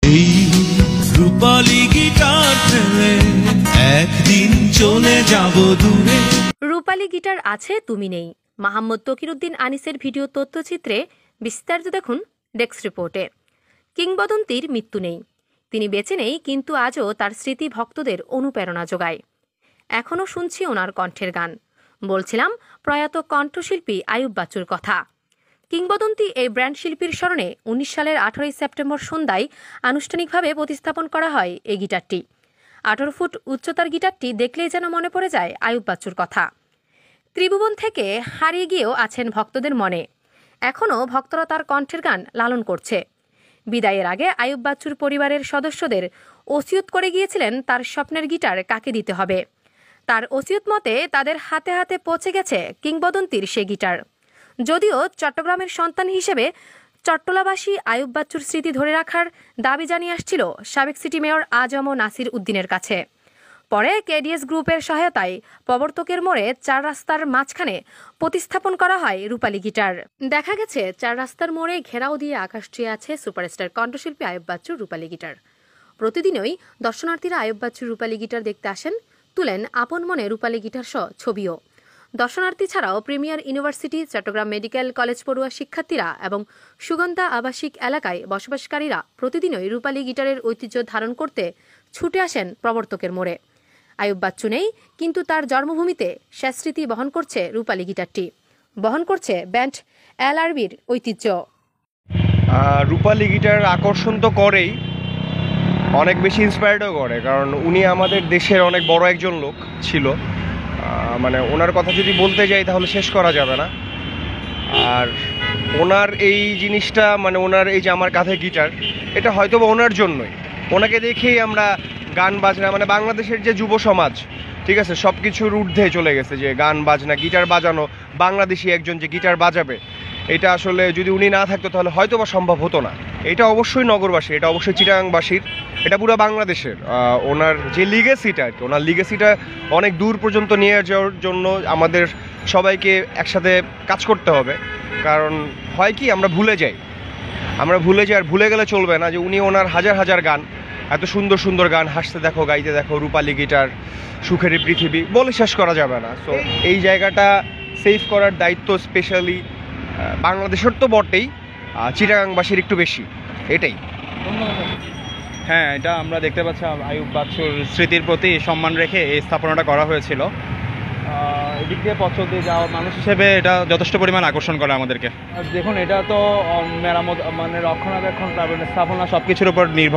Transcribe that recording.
এই রূপালী গিটার প্রেমে একদিন চলে যাব দূরে। রূপালী গিটার আছে, তুমি নেই। মোহাম্মদ তকিরউদ্দিন আনিসের ভিডিও তথ্যচিত্রে বিস্তারিত দেখুন ডেস্ক রিপোর্টে। কিংবদন্তির মৃত্যু নেই, তিনি বেঁচে নেই, কিন্তু আজও তার স্মৃতি ভক্তদের অনুপ্রেরণা যোগায়। এখনও শুনছি ওনার কণ্ঠের গান। বলছিলাম প্রয়াত কণ্ঠশিল্পী আইয়ুব বাচ্চুর কথা। কিংবদন্তি এই ব্র্যান্ড শিল্পীর স্মরণে 19 সালের 18 সেপ্টেম্বর সন্ধ্যায় আনুষ্ঠানিকভাবে প্রতিস্থাপন করা হয় এই গিটারটি। 18 ফুট উচ্চতার গিটারটি দেখলেই যেন মনে পড়ে যায় আইয়ুব বাচ্চুর কথা। ত্রিভুবন থেকে হারিয়ে গিয়েও আছেন ভক্তদের মনে। এখনও ভক্তরা তার কণ্ঠের গান লালন করছে। বিদায়ের আগে আইয়ুব বাচ্চুর পরিবারের সদস্যদের ওসিয়ত করে গিয়েছিলেন তার স্বপ্নের গিটার কাকে দিতে হবে। তার ওসিয়ত মতে তাদের হাতে হাতে পৌঁছে গেছে কিংবদন্তির সে গিটার। যদিও চট্টগ্রামের সন্তান হিসেবে চট্টলাবাসী আইয়ুব বাচ্চুর স্মৃতি ধরে রাখার দাবি জানিয়ে আসছিল সাবেক সিটি মেয়র আজম নাসির উদ্দিনের কাছে। পরে কেডিএস গ্রুপের সহায়তায় প্রবর্তকের মোড়ে 4 রাস্তার মাঝখানে প্রতিস্থাপন করা হয় রূপালী গিটার। দেখা গেছে 4 রাস্তার মোড়ে ঘেরাও দিয়ে আকাশ ছুঁয়ে আছে সুপারস্টার কণ্ঠশিল্পী আইয়ুব বাচ্চুর রূপালী গিটার। প্রতিদিনই দর্শনার্থীরা আইয়ুব বাচ্চুর রূপালী গিটার দেখতে আসেন, তুলেন আপন মনে রূপালী গিটার সহ ছবিও। দর্শনার্থী ছাড়াও premier university, Chittagong medical college পড়ুয়া শিক্ষার্থীরা এবং সুগন্ধা আবাসিক এলাকায় বসবাসকারীরা প্রতিদিনই রূপালী গিটারের ঐতিহ্য ধারণ করতে ছুটে আসেন প্রবর্তকের মোড়ে। আইয়ুব বাচ্চু নেই, কিন্তু তার জন্মভূমিতে শেষ স্মৃতি বহন করছে রূপালী গিটারটি, বহন করছে ব্যান্ড এলআরবির ঐতিহ্য। রূপালী গিটার আকর্ষণ তো করেই, অনেক বেশি ইন্সপায়ার্ডও করে, কারণ উনি আমাদের দেশের অনেক বড় একজন লোক ছিল। মানে ওনার কথা যদি বলতে যাই তাহলে শেষ করা যাবে না। আর ওনার এই জিনিসটা, মানে ওনার এই যে আমার কাঁধে গিটার, এটা হয়তো বা ওনার জন্যই। ওনাকে দেখেই আমরা গান বাজনা, মানে বাংলাদেশের যে যুব সমাজ, ঠিক আছে, সব কিছুর ঊর্ধ্বে চলে গেছে, যে গান বাজনা, গিটার বাজানো, বাংলাদেশি একজন যে গিটার বাজাবে, এটা আসলে যদি উনি না থাকতো তাহলে হয়তো বা সম্ভব হতো না। এটা অবশ্যই নগরবাসী, এটা অবশ্যই চিটাগাংবাসীর, এটা পুরো বাংলাদেশের। ওনার যে লিগেসিটা, আর কি, ওনার লিগেসিটা অনেক দূর পর্যন্ত নিয়ে যাওয়ার জন্য আমাদের সবাইকে একসাথে কাজ করতে হবে। কারণ হয় কি, আমরা ভুলে যাই, আর ভুলে গেলে চলবে না যে উনি ওনার হাজার হাজার গান, এত সুন্দর সুন্দর গান, হাসতে দেখো, গাইতে দেখো, রূপালী গিটার, সুখেরই পৃথিবী, বলে শেষ করা যাবে না। সো এই জায়গাটা সেভ করার দায়িত্ব স্পেশালি বাংলাদেশের তো বটেই, চিটাগাংবাসীর একটু বেশি, এটাই। হ্যাঁ, এটা আমরা দেখতে পাচ্ছি আইয়ুব বাচ্চুর স্মৃতির প্রতি সম্মান রেখে এই স্থাপনাটা করা হয়েছিল। এদিক দিয়ে পথ চলতে যাওয়া মানুষ হিসেবে এটা যথেষ্ট পরিমাণ আকর্ষণ করে আমাদেরকে। দেখুন, এটা তো মেরামত, মানে রক্ষণাবেক্ষণ, স্থাপনা সব কিছুর উপর নির্ভর